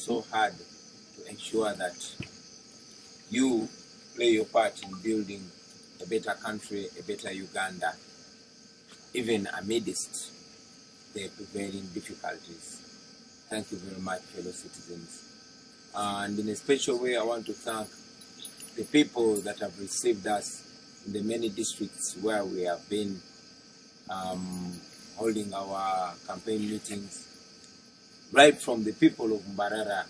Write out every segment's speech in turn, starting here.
so hard to ensure that you play your part in building a better country, a better Uganda, even amidst the prevailing difficulties. Thank you very much, fellow citizens. And in a special way, I want to thank the people that have received us in the many districts where we have been holding our campaign meetings, right from the people of Mbarara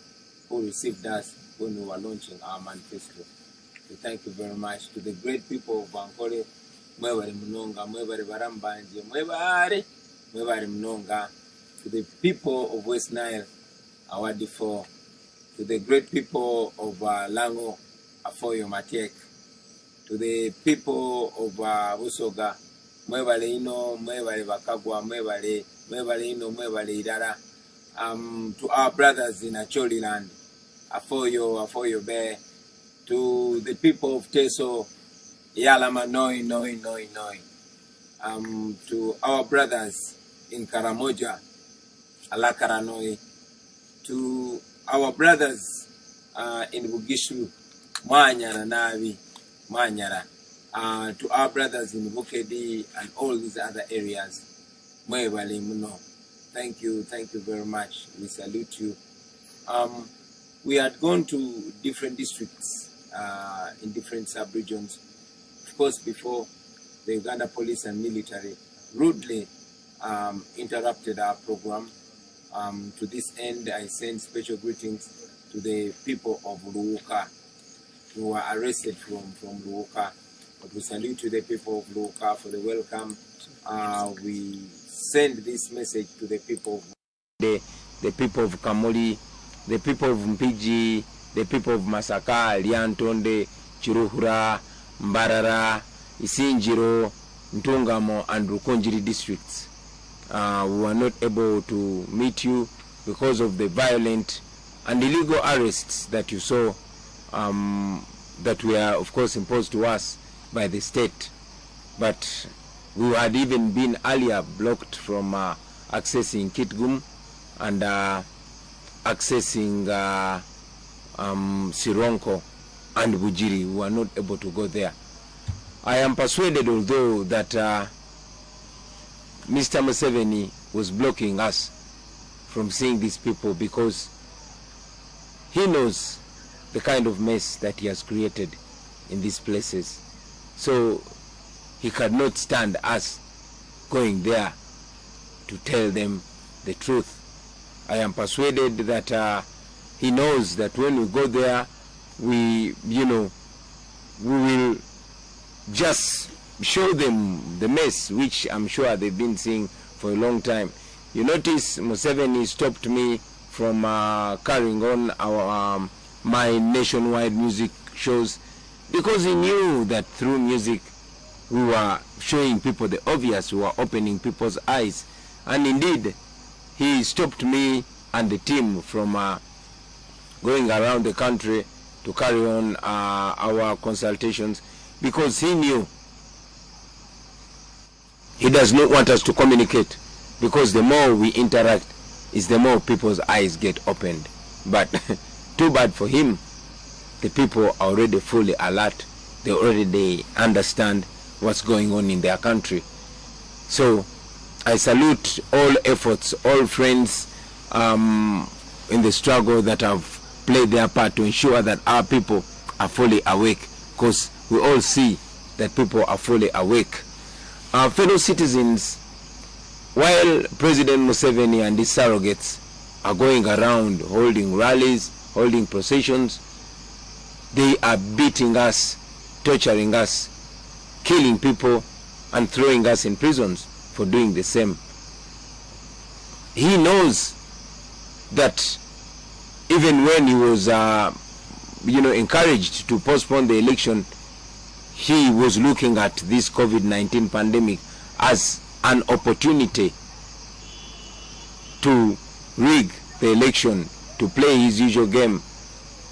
who received us when we were launching our manifesto. So thank you very much to the great people of Bankole, Mwebare Mnonga, Mwebare Barambanje, Mwebare Mnonga, to the people of West Nile, Awadifo, to the great people of Lango, Afoyo Matek, to the people of Busoga, Mwebare Ino, Mwebare Bakagwa, Mwebare Ino, Mwebare Idara, to our brothers in Acholi land, Afoyo Bear, to the people of Teso, Yalama Noi, to our brothers in Karamoja, Alakaranoi, to our brothers in Bugishu, Manyara Navi, to our brothers in Bukedi and all these other areas. Mwebale Muno. Thank you very much. We salute you. We had gone to different districts in different sub-regions. Of course, before the Uganda police and military rudely interrupted our program. To this end, I send special greetings to the people of Luuka who were arrested from Luuka. But we salute to the people of Luuka for the welcome. We send this message to the people of the people of Kamuli, the people of Mpiji, the people of Masaka, Liantonde, Chiruhura, Mbarara, Isinjiro, Ntungamo, and Rukonjiri districts. We were not able to meet you because of the violent and illegal arrests that you saw, that were of course imposed to us by the state. But we had even been earlier blocked from accessing Kitgum and accessing Sironko and Bujiri. We were not able to go there. I am persuaded, although, that Mr. Museveni was blocking us from seeing these people because he knows the kind of mess that he has created in these places. So he cannot stand us going there to tell them the truth. I am persuaded that he knows that when we go there, we will just show them the mess, which I'm sure they've been seeing for a long time. You notice Museveni stopped me from carrying on our my nationwide music shows because he knew that through music we were showing people the obvious, we were opening people's eyes. And indeed, he stopped me and the team from going around the country to carry on our consultations because he knew he does not want us to communicate, because the more we interact is the more people's eyes get opened. But too bad for him, the people are already fully alert. They understand what's going on in their country. So I salute all efforts, all friends in the struggle that have played their part to ensure that our people are fully awake, because we all see that people are fully awake. Our fellow citizens, while President Museveni and his surrogates are going around holding rallies, holding processions, they are beating us, torturing us, killing people, and throwing us in prisons for doing the same. He knows that even when he was encouraged to postpone the election, he was looking at this COVID-19 pandemic as an opportunity to rig the election, to play his usual game.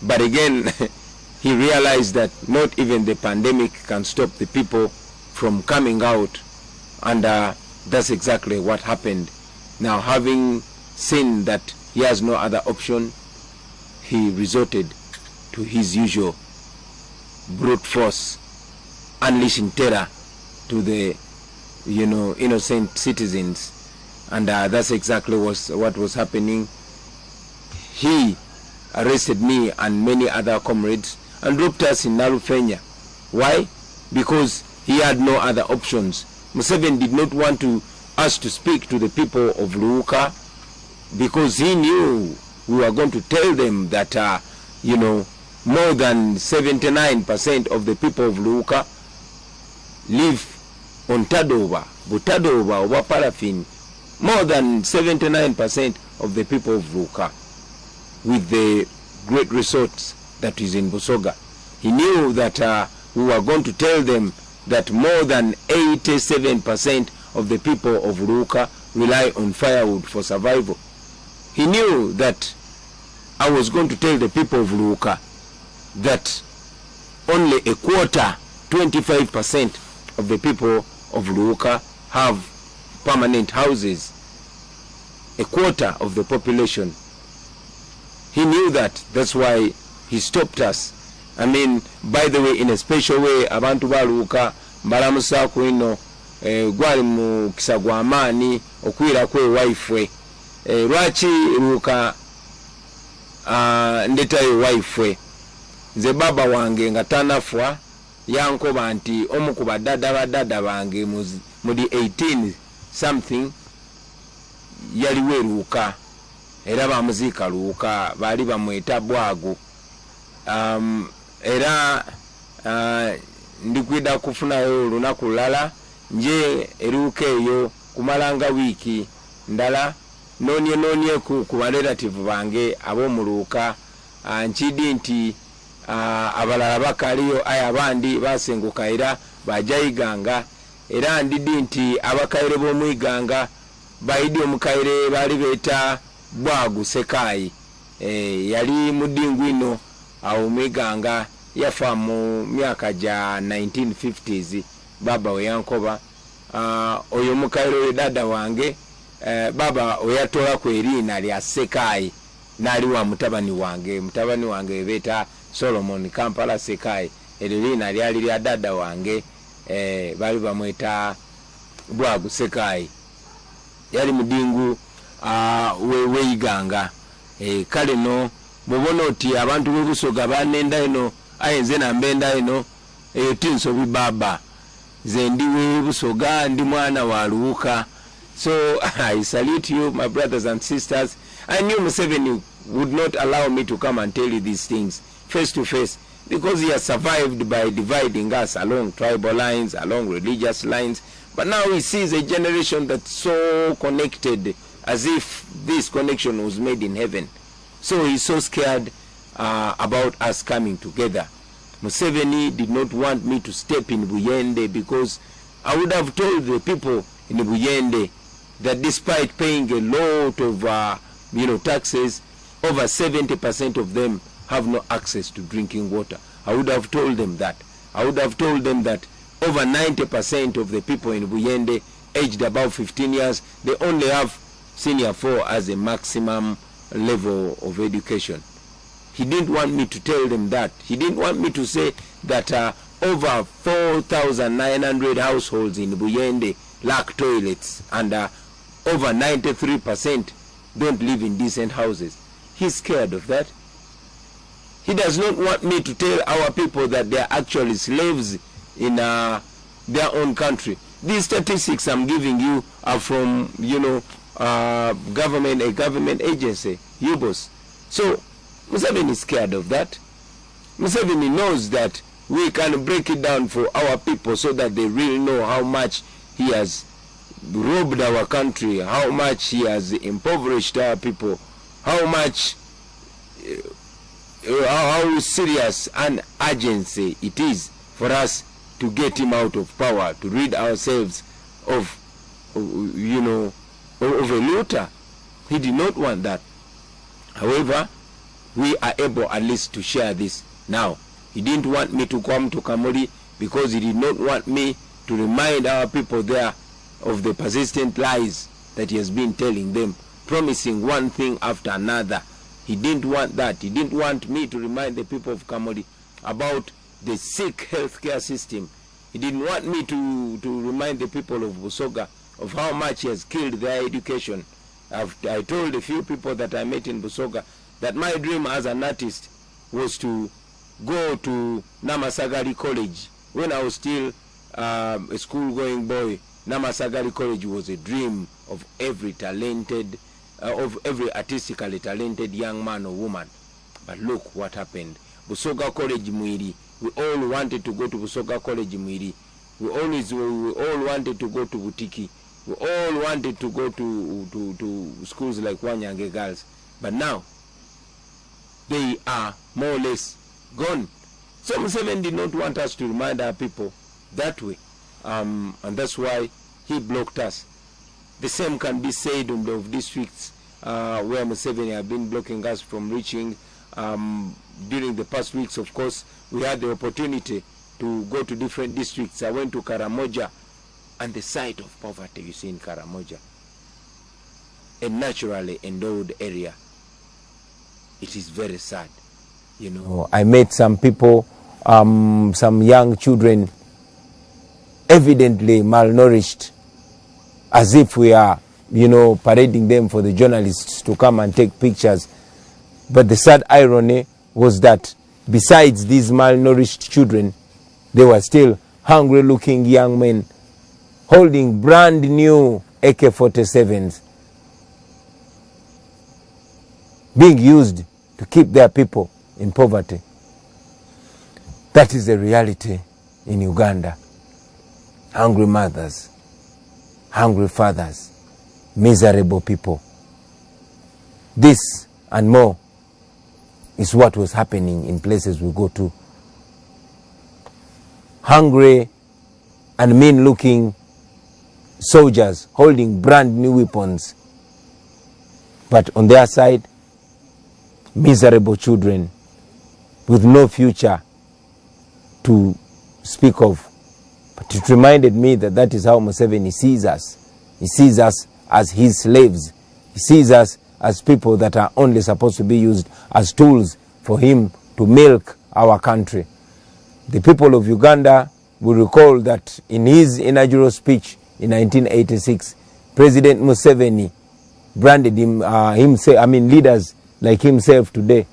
But again, he realized that not even the pandemic can stop the people from coming out, and that's exactly what happened. Now, having seen that he has no other option, he resorted to his usual brute force, unleashing terror to the, innocent citizens. And that's exactly what was happening. He arrested me and many other comrades and dropped us in Narufenya. Why? Because he had no other options. Museveni did not want us to speak to the people of Luuka, because he knew we were going to tell them that, more than 79% of the people of Luuka live on Tadova, Butadova, or Paraffin. More than 79% of the people of Luuka, with the great resorts that is in Busoga. He knew that we were going to tell them that more than 87% of the people of Luuka rely on firewood for survival. He knew that I was going to tell the people of Luuka that only a quarter, 25% of the people of Luuka have permanent houses. A quarter of the population. He knew that. That's why he stopped us. I mean, by the way, in a special way, abantu ba Luuka mbalamusa kuino gwali mu kisagwa amani okwira kwe wifwe. Lwaki Luuka ndetayo wifwe. Nze baba wange nga tanafwa yankoba nti omu ku badada bange mudi 18 something yaliwe Luuka, era bamuziika Luuka, bali bamweta Bwagu. Era ndikwida kufunayo olunaku lulala nje Luuka eyo kumalanga wiiki ndala nonye ku relative bange ab'omu Luuka, nkidi nti abalala bakaliyo aya abandi basenguka era bajayiganga, era ndidi nti abakaire b'omwiganga baidi omukaire bali beta Bwagu Sekayi, yali mudingu ino awo mwiganga, yafa mu myaka ja 1950s baba we yankoba. Oyo mukaire we dada wange baba oyatola ku erina lya Sekayi nali wa mutabani wange beta Solomon Kampala Sekayi, erina lyali lya dada wange, bali bamweta Bwagu Sekayi, yali mudingu weiganga. Kale no mubona oti abantu b'Obusoga banenda ino ayenze nambenda ino tinsobi baba ze ndi Busoga, ndi mwana wa Luuka. So I salute you, my brothers and sisters. I knew Museveni would not allow me to come and tell you these things face to face, because he has survived by dividing us along tribal lines, along religious lines. But now he sees a generation that's so connected, as if this connection was made in heaven. So he's so scared about us coming together. Museveni did not want me to step in Buyende, because I would have told the people in Buyende that despite paying a lot of taxes, over 70% of them have no access to drinking water. I would have told them that. I would have told them that over 90% of the people in Buyende aged above 15 years, they only have senior 4 as a maximum level of education. He didn't want me to tell them that. He didn't want me to say that over 4,900 households in Buyende lack toilets, and over 93% don't live in decent houses. He's scared of that. He does not want me to tell our people that they are actually slaves in their own country. These statistics I'm giving you are from, a government agency, UBOS. So Museveni is scared of that. Museveni knows that we can break it down for our people so that they really know how much he has robbed our country, how much he has impoverished our people, how much, how serious an urgency it is for us to get him out of power, to rid ourselves of, of a looter. He did not want that. However, we are able at least to share this now. He didn't want me to come to Kamuli because he did not want me to remind our people there of the persistent lies that he has been telling them, promising one thing after another, He didn't want that. He didn't want me to remind the people of Kamori about the sick healthcare system. He didn't want me to remind the people of Busoga of how much he has killed their education. I told a few people that I met in Busoga that my dream as an artist was to go to Namasagari College. When I was still a school-going boy, Namasagari College was a dream of every talented, of every artistically talented young man or woman. But look what happened. Busoga College Mwiri. We all wanted to go to Busoga College Mwiri. We all wanted to go to Butiki. We all wanted to go to schools like Wanyange Girls. But now, they are more or less gone. So Museveni did not want us to remind our people that way. And that's why he blocked us. The same can be said of districts where Museveni have been blocking us from reaching. During the past weeks, of course, we had the opportunity to go to different districts. I went to Karamoja, and the sight of poverty you see in Karamoja, a naturally endowed area, it is very sad. You know, I met some people, some young children, evidently malnourished, as if we are, you know, parading them for the journalists to come and take pictures. But the sad irony was that besides these malnourished children, there were still hungry-looking young men holding brand new AK-47s being used to keep their people in poverty. That is the reality in Uganda. Hungry mothers, hungry fathers, miserable people. This and more is what was happening in places we go to. Hungry and mean-looking soldiers holding brand new weapons, but on their side, miserable children with no future to speak of. But it reminded me that that is how Museveni sees us. He sees us as his slaves. He sees us as people that are only supposed to be used as tools for him to milk our country. The people of Uganda will recall that in his inaugural speech in 1986, President Museveni branded him, leaders like himself today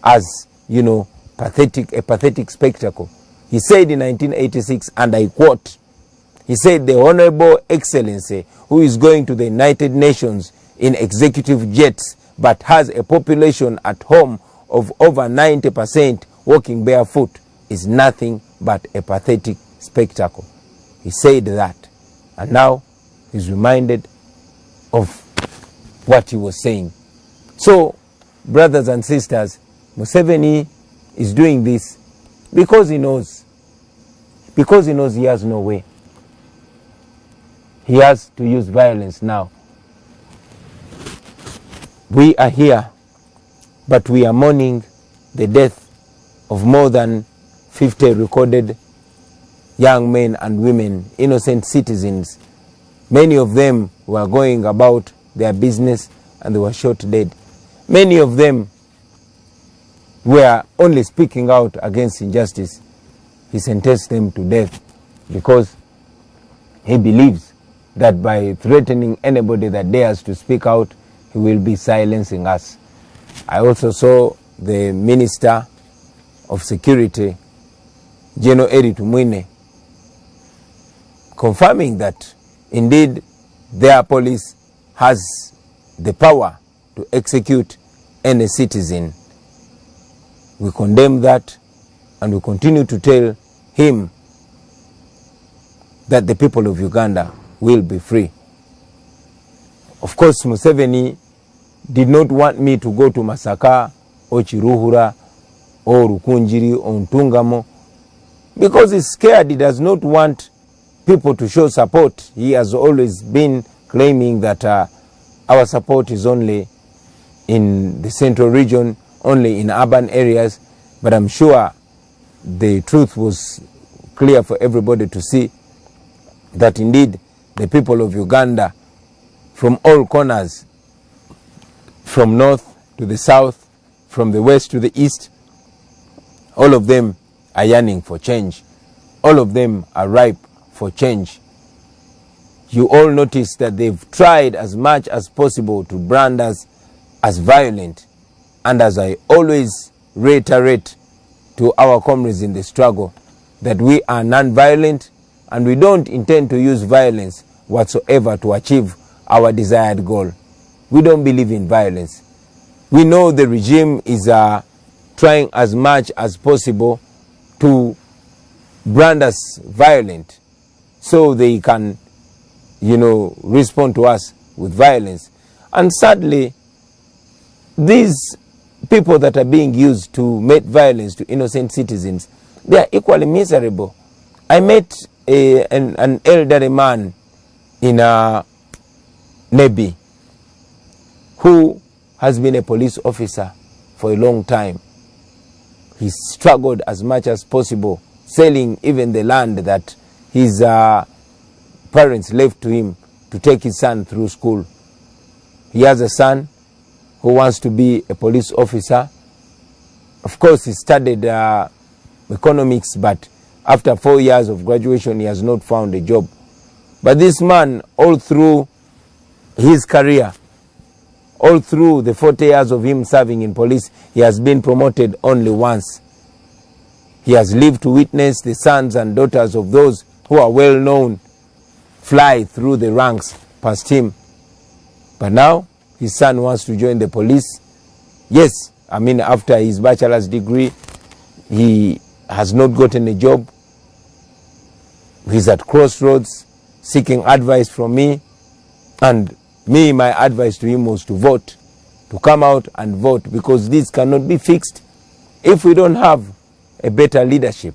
as, you know, a pathetic spectacle. He said in 1986, and I quote, he said, "The Honorable Excellency, who is going to the United Nations in executive jets, but has a population at home of over 90% walking barefoot, is nothing but a pathetic spectacle." He said that, and now he's reminded of what he was saying. So, brothers and sisters, Museveni is doing this because he knows he has no way. He has to use violence now. We are here, but we are mourning the death of more than 50 recorded young men and women, innocent citizens. Many of them were going about their business and they were shot dead. Many of them were only speaking out against injustice. He sentenced them to death because he believes that by threatening anybody that dares to speak out, he will be silencing us. I also saw the Minister of Security, General Eri Tumwine, confirming that indeed their police has the power to execute any citizen. We condemn that, and we continue to tell him that the people of Uganda will be free. Of course, Museveni did not want me to go to Masaka or Chiruhura or Rukunjiri or Ntungamo because he's scared. He does not want people to show support. He has always been claiming that our support is only in the central region, only in urban areas, but I'm sure the truth was clear for everybody to see that indeed the people of Uganda from all corners, from north to the south, from the west to the east, all of them are yearning for change. All of them are ripe for change. You all notice that they've tried as much as possible to brand us as violent. And as I always reiterate to our comrades in the struggle, that we are non-violent and we don't intend to use violence whatsoever to achieve our desired goal. We don't believe in violence. We know the regime is trying as much as possible to brand us violent so they can, respond to us with violence. And sadly, these people that are being used to make violence to innocent citizens, they are equally miserable. I met an elderly man in Nebi who has been a police officer for a long time. He struggled as much as possible, selling even the land that his parents left to him to take his son through school. He has a son who wants to be a police officer. Of course, he studied economics, but after 4 years of graduation, he has not found a job. But this man, all through his career, all through the 40 years of him serving in police, he has been promoted only once. He has lived to witness the sons and daughters of those who are well known fly through the ranks past him. But now, his son wants to join the police. Yes, after his bachelor's degree, he has not gotten a job. He's at crossroads, seeking advice from me. And my advice to him was to vote, to come out and vote, because this cannot be fixed if we don't have a better leadership.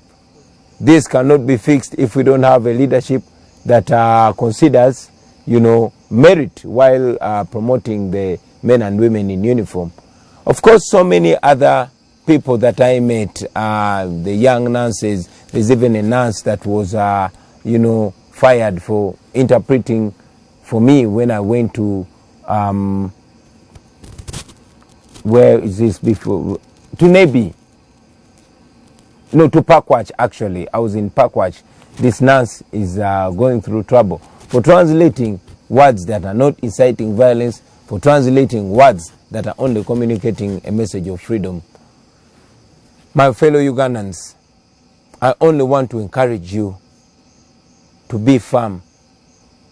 This cannot be fixed if we don't have a leadership that considers, merit while promoting the men and women in uniform. Of course, so many other people that I met, the young nurses, there's even a nurse that was, fired for interpreting for me when I went to, where is this before? To Nebi. No, to Pakwach, actually. I was in Pakwach. This nurse is going through trouble for translating words that are not inciting violence, for translating words that are only communicating a message of freedom. My fellow Ugandans, I only want to encourage you to be firm.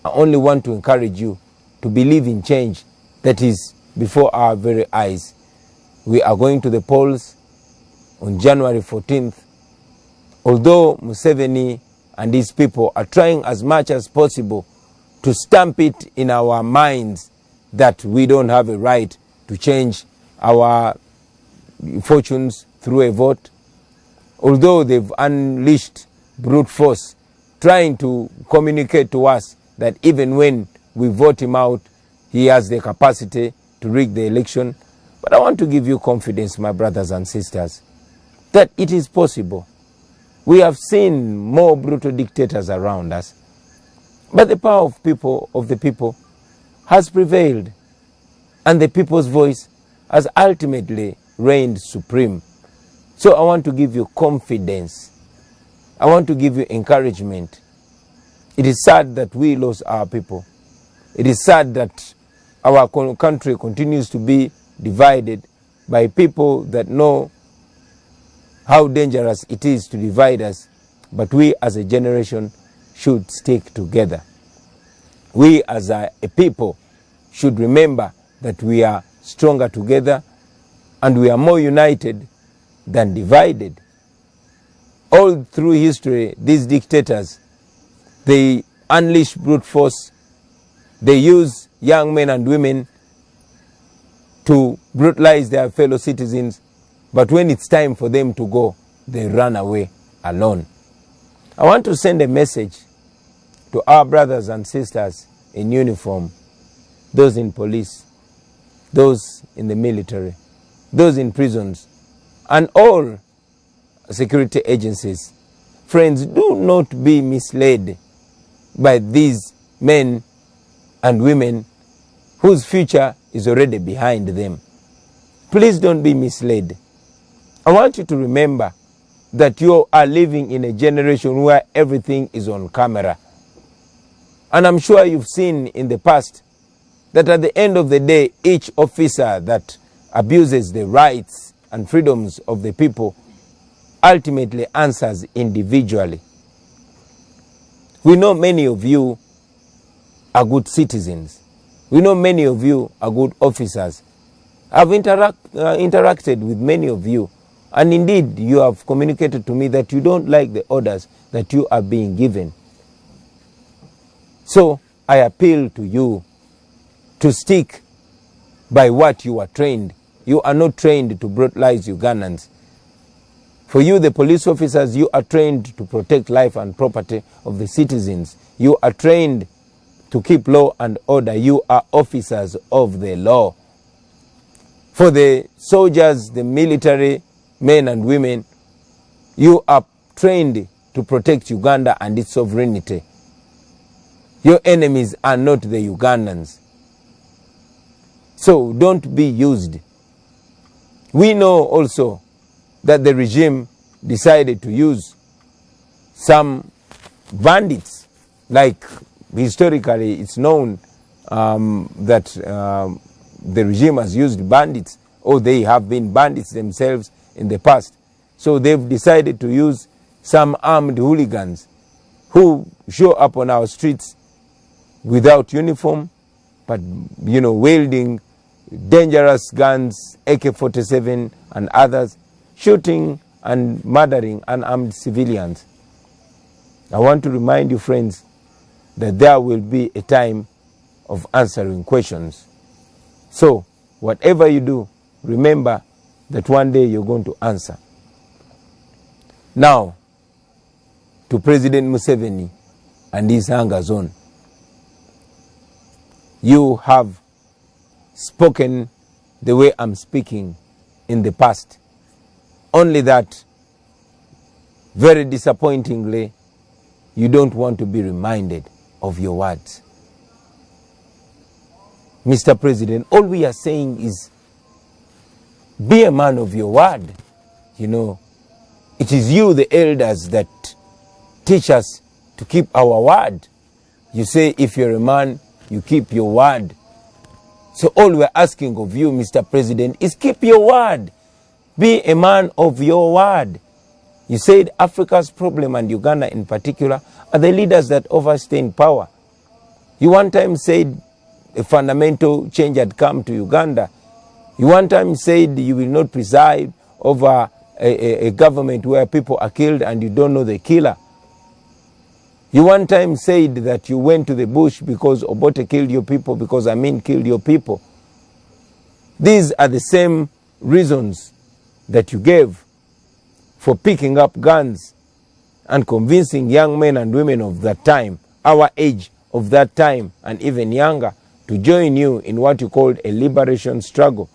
I only want to encourage you to believe in change that is before our very eyes. We are going to the polls on January 14th. Although Museveni and his people are trying as much as possible to stamp it in our minds that we don't have a right to change our fortunes through a vote, although they've unleashed brute force, trying to communicate to us that even when we vote him out, he has the capacity to rig the election. But I want to give you confidence, my brothers and sisters, that it is possible. We have seen more brutal dictators around us, but the power of the people has prevailed, and the people's voice has ultimately reigned supreme. So I want to give you confidence. I want to give you encouragement. It is sad that we lost our people. It is sad that our country continues to be divided by people that know how dangerous it is to divide us, but we as a generation should stick together. We as a people should remember that we are stronger together and we are more united than divided. All through history, these dictators, they unleash brute force. They use young men and women to brutalize their fellow citizens. But when it's time for them to go, they run away alone. I want to send a message to our brothers and sisters in uniform, those in police, those in the military, those in prisons, and all security agencies. Friends, do not be misled by these men and women whose future is already behind them. Please don't be misled. I want you to remember that you are living in a generation where everything is on camera. And I'm sure you've seen in the past that at the end of the day, each officer that abuses the rights and freedoms of the people ultimately answers individually. We know many of you are good citizens. We know many of you are good officers. I've interacted with many of you, and indeed you have communicated to me that you don't like the orders that you are being given. So I appeal to you to stick by what you are trained. You are not trained to brutalize Ugandans. For you, the police officers, you are trained to protect life and property of the citizens. You are trained to keep law and order. You are officers of the law. For the soldiers, the military men and women, you are trained to protect Uganda and its sovereignty. Your enemies are not the Ugandans. So don't be used. We know also that the regime decided to use some bandits, like historically it's known that the regime has used bandits, or they have been bandits themselves in the past. So they've decided to use some armed hooligans who show up on our streets without uniform, but wielding dangerous guns, AK-47 and others, shooting and murdering unarmed civilians. I want to remind you, friends, that there will be a time of answering questions. So whatever you do, remember that one day you're going to answer. Now, to President Museveni and his anger zone. You have spoken the way I'm speaking in the past. Only that, very disappointingly, you don't want to be reminded of your words. Mr. President, all we are saying is be a man of your word. It is you, the elders, that teach us to keep our word. You say if you're a man, you keep your word. So all we're asking of you, Mr. President, is keep your word. Be a man of your word. You said Africa's problem, and Uganda in particular, are the leaders that overstay in power. You one time said a fundamental change had come to Uganda. You one time said you will not preside over a government where people are killed and you don't know the killer. You one time said that you went to the bush because Obote killed your people, because Amin killed your people. These are the same reasons that you gave for picking up guns and convincing young men and women of that time, our age of that time and even younger, to join you in what you called a liberation struggle.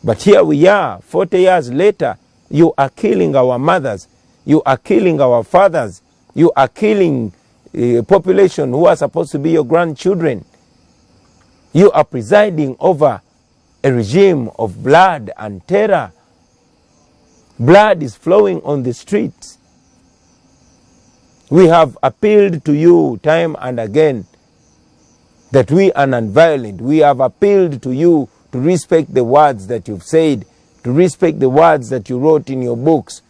But here we are, 40 years later, you are killing our mothers, you are killing our fathers, you are killing a population who are supposed to be your grandchildren. You are presiding over a regime of blood and terror. Blood is flowing on the streets. We have appealed to you time and again that we are non-violent. We have appealed to you to respect the words that you've said, to respect the words that you wrote in your books,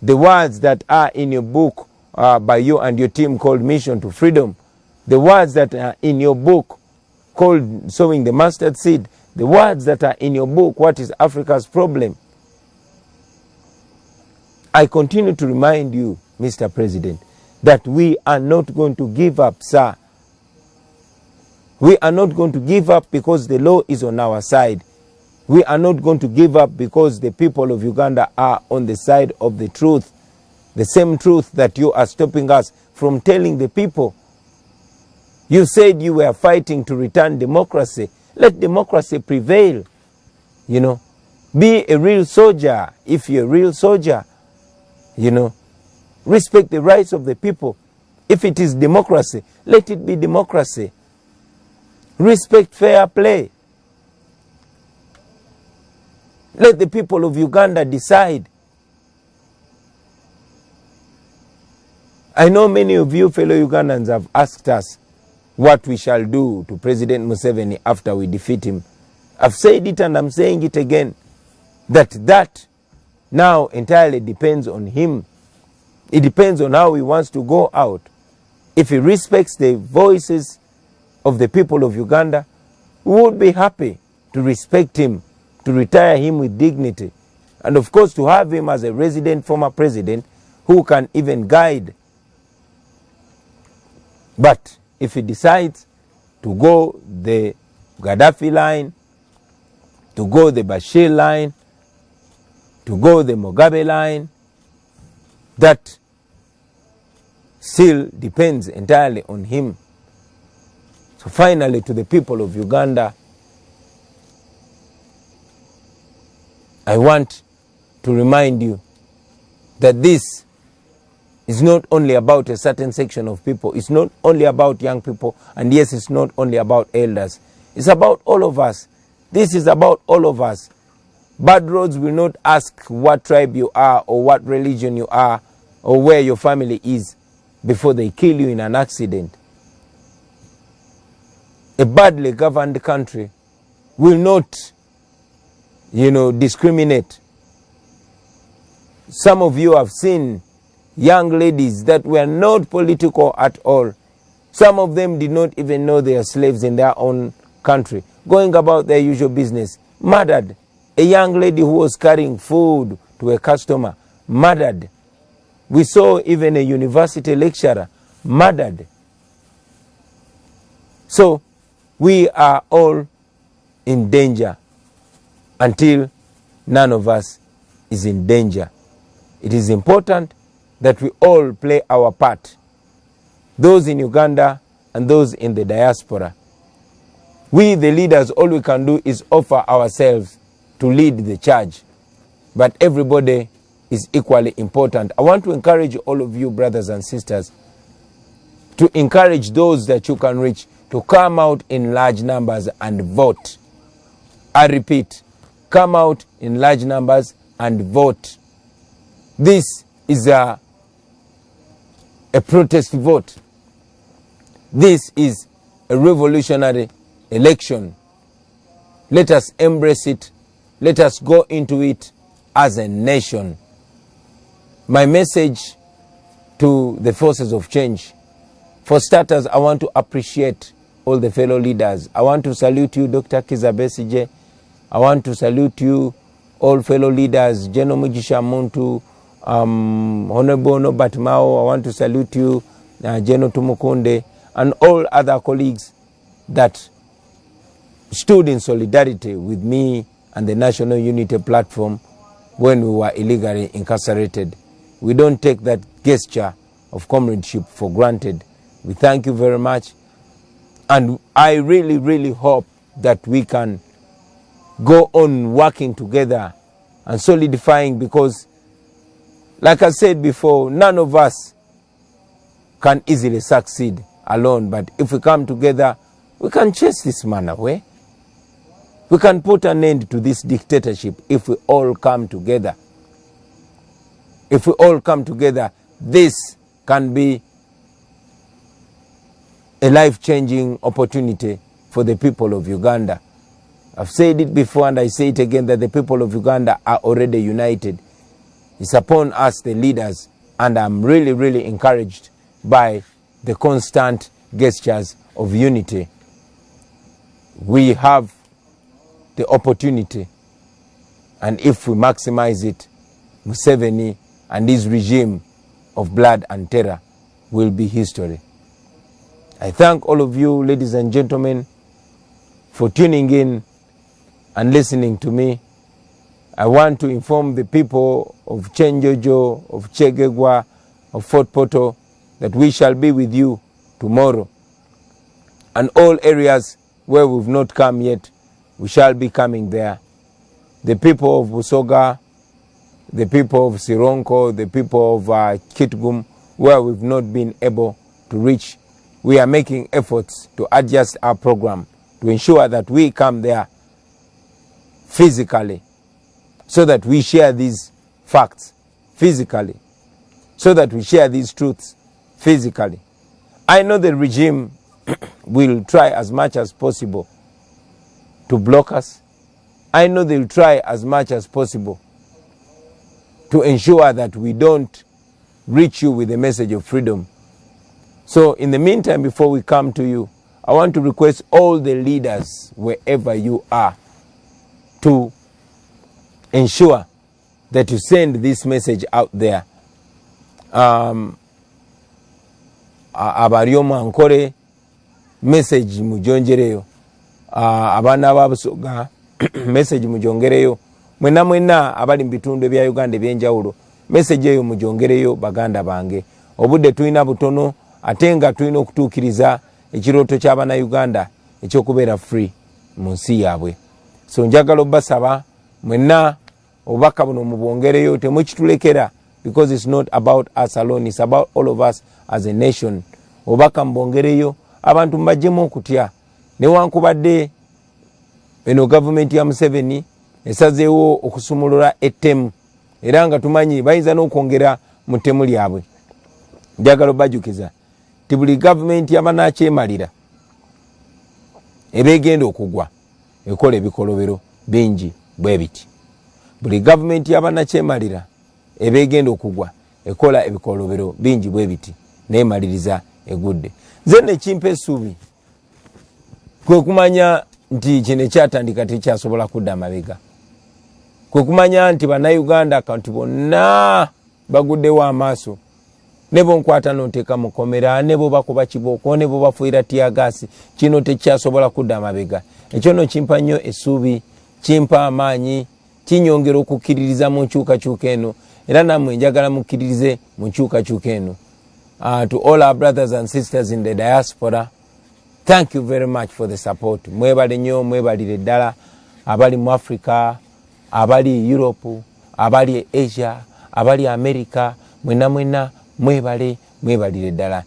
the words that are in your book by you and your team called Mission to Freedom, the words that are in your book called Sowing the Mustard Seed, the words that are in your book, What is Africa's Problem? I continue to remind you, Mr. President, that we are not going to give up, sir. We are not going to give up because the law is on our side. We are not going to give up because the people of Uganda are on the side of the truth. The same truth that you are stopping us from telling the people. You said you were fighting to return democracy. Let democracy prevail. You know, be a real soldier. If you're a real soldier, you know, respect the rights of the people. If it is democracy, let it be democracy. Respect fair play. Let the people of Uganda decide. I know many of you fellow Ugandans have asked us what we shall do to President Museveni after we defeat him. I've said it and I'm saying it again, that now entirely depends on him. It depends on how he wants to go out. If he respects the voices of the people of Uganda, we would be happy to respect him, to retire him with dignity, and of course to have him as a resident former president who can even guide. But if he decides to go the Gaddafi line, to go the Bashir line, to go the Mugabe line, that still depends entirely on him. So finally, to the people of Uganda, I want to remind you that this is not only about a certain section of people. It's not only about young people. And yes, it's not only about elders. It's about all of us. This is about all of us. Bad roads will not ask what tribe you are or what religion you are or where your family is before they kill you in an accident. A badly governed country will not, discriminate. Some of you have seen young ladies that were not political at all. Some of them did not even know they are slaves in their own country, going about their usual business, murdered. A young lady who was carrying food to a customer, murdered. We saw even a university lecturer, murdered. So we are all in danger until none of us is in danger. It is important that we all play our part, those in Uganda and those in the diaspora. We, the leaders, all we can do is offer ourselves to lead the charge. But everybody is equally important. I want to encourage all of you, brothers and sisters, to encourage those that you can reach to come out in large numbers and vote. I repeat, come out in large numbers and vote. This is a protest vote. This is a revolutionary election. Let us embrace it. Let us go into it as a nation. My message to the forces of change. For starters, I want to appreciate all the fellow leaders. I want to salute you, Dr. Kiza Besigye. I want to salute you, all fellow leaders, General Mugisha Muntu, Honorable Norbert Mao. I want to salute you, General Tumukunde, and all other colleagues that stood in solidarity with me and the National Unity Platform when we were illegally incarcerated. We don't take that gesture of comradeship for granted. We thank you very much. And I really, really hope that we can go on working together and solidifying, because, like I said before, none of us can easily succeed alone. But if we come together, we can chase this man away. We can put an end to this dictatorship if we all come together. If we all come together, this can be a life-changing opportunity for the people of Uganda. I've said it before and I say it again, that the people of Uganda are already united. It's upon us, the leaders, and I'm really, really encouraged by the constant gestures of unity. We have the opportunity, and if we maximize it, Museveni and his regime of blood and terror will be history. I thank all of you, ladies and gentlemen, for tuning in and listening to me. I want to inform the people of Chenjojo, of Chegegwa, of Fort Poto, that we shall be with you tomorrow. And all areas where we've not come yet, we shall be coming there. The people of Busoga, the people of Sironko, the people of Kitgum, where we've not been able to reach, we are making efforts to adjust our program to ensure that we come there physically so that we share these facts physically, so that we share these truths physically. I know the regime will try as much as possible to block us. I know they'll try as much as possible to ensure that we don't reach you with the message of freedom. So in the meantime, before we come to you, I want to request all the leaders, wherever you are, to ensure that you send this message out there. Abariomu ankore message mujongereyo, abana babusoga message mujongereyo, mwena abali mbitundu bya Uganda byenjawulo message eyo mujongereyo baganda bange. Obudde tulina butono atenga tulina okutuukiriza ekirooto ky'abana Uganda ekyokubeera free mu nsi yaabwe. So njagala obbasaba mwena obubaka buno mubwongereyo, temukitulekera, because it's not about us alone, it's about all of us as a nation. Obubaka mubwongereyo, abantu mbajjemu okutya. Newankubadde eno gavumenti ya Museveni esazeewo okusumulula ettemu, era nga tumanyi bayinza n'okwongera mu ttemu lyabwe. Njagala obbajukiza ti buli gavumenti abanakyemalira ebegenda okugwa ekola ebikolobero bingi bwe biti. Buli gavumenti abanakyemalira ebegenda okugwa ekola ebikolobero bingi bwe biti, neemaliriza egudde. Nze nekimpa essuubi kwe kumanya nti kino ekyatandika tekyasobola kudda amabega. Kwe kumanya nti bannayuganda akantu bonna baguddewo amaaso, ne bonkwata n'onteeka mu kkomera, ne bo bakuba kibooko, ne bo bafuuyira tiyagaasi, kino tekyasobola kudda amabega. Ekyo nno kimpa nnyo essuubi, kimpa amaanyi, kinyongera okukkiririza mu nkyukakyuka eno, era nammwe njagala mukkiririze mu nkyukakyuka eno. To all our brothers and sisters in the diaspora, thank you very much for the support. Mwebale nnyo, mwebalire ddala abali mu Africa, abali Europe, abali Asia, abali America, mwena mwebalire ddala.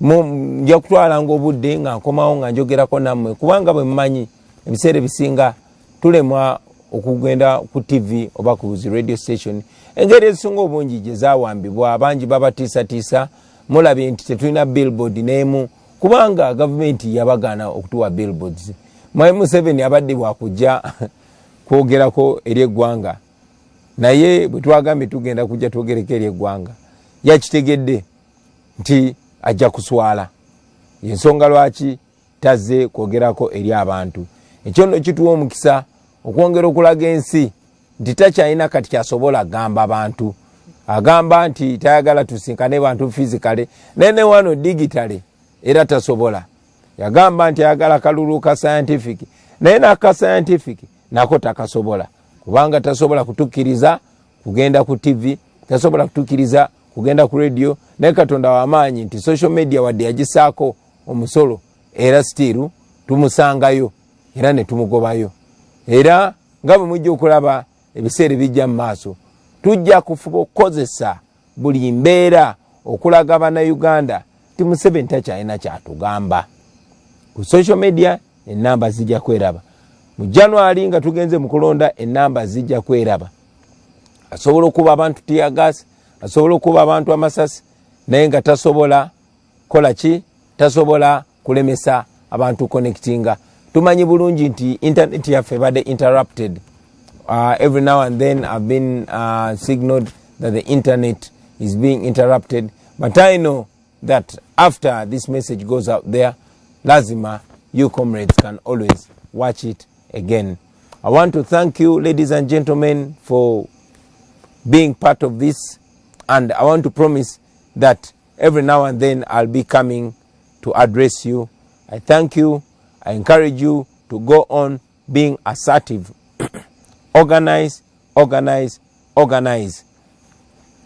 Nja kutwalanga obudde nga nkomawo nga njogerako nammwe, kubanga bwe mmanyi ebiseera ebisinga tulemwa okugenda ku TV oba ku radio station. Engeri ezisinga obungi gye zaawambibwa, abangi babatiisatiisa, mulabye nti tetulina billboard n'emu, kubanga gavumenti yabagaana okutuwa billboards. Museveni abadde bwakujja kwogerako eri eggwanga, naye bwe twagambye tugenda kujja twogereko eri eggwanga, yakitegedde nti ajja kuswala. Yensonga lwaki tazze kwogerako eri abantu. Ekyo nno kituwa omukisa okwongera okulaga ensi nti takyalina kati kyasobola agamba abantu. Agamba nti tayagala tusinkane bantu physically, nene wano digitally era tasobola. Yagamba nti ayagala kalulu ka scientific, naye n'aka scientific nako takasobola, kubanga tasobola kutukkiriza kugenda ku TV, tasobola kutukkiriza kugenda ku radio, naye Katonda w'amaanyi nti social media wadde yagisaako omusolo, era still tumusangayo era ne tumugobayo. Era nga bwe mujja okulaba ebiseera bijja mu maaso, tujja kufuba okukozesa buli mbeera okulaga bannayuganda ti Museveni takyalina kyatugamba. Ku social media ennamba zijja kweraba. Mu January nga tugenze mu kulonda ennamba zijja kweraba. Asobola okuba abantu tiyagasi, asobola okuba abantu amasasi, naye nga tasobola kola ki? Tasobola kulemesa abantu connectinga. Tumanyi bulungi nti internet yaffe badde interrupted. Every now and then I've been signaled that the internet is being interrupted. But I know that after this message goes out there, lazima you comrades can always watch it again. I want to thank you, ladies and gentlemen, for being part of this. And I want to promise that every now and then I'll be coming to address you. I thank you. I encourage you to go on being assertive. Organize, organize, organize.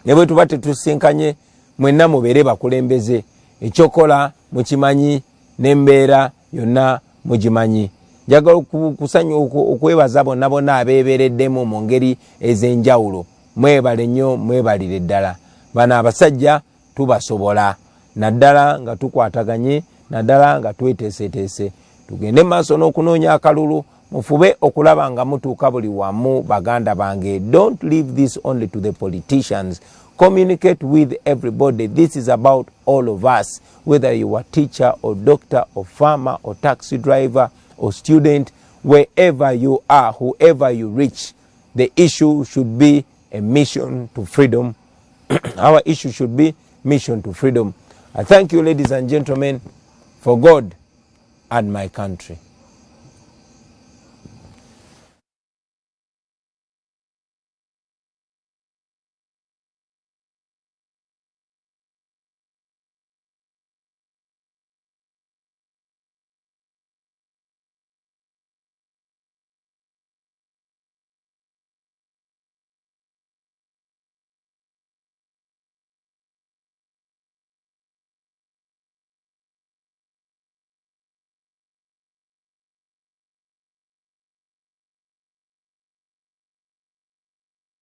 Ne bwe tuba tetusinkanye mwenna mubeere bakulembeze, ekyokola mukimanyi n'embeera yonna mugimanyi. Njagala kusanya okwebaza bonna bonna abeebeereddemu mu ngeri ez'enjawulo. Mwebale nnyo, mwebalire ddala. Bano abasajja tubasobola, naddala nga tukwataganye, naddala nga tweteeseteese. Tugende maaso n'okunoonya akalulu mufube okulaba nga mutuuka buli wamu baganda bange. Don't leave this only to the politicians. Communicate with everybody. This is about all of us, whether you are teacher or doctor or farmer or taxi driver or student, wherever you are, whoever you reach, the issue should be a mission to freedom. Our issue should be mission to freedom. I thank you, ladies and gentlemen, for God and my country.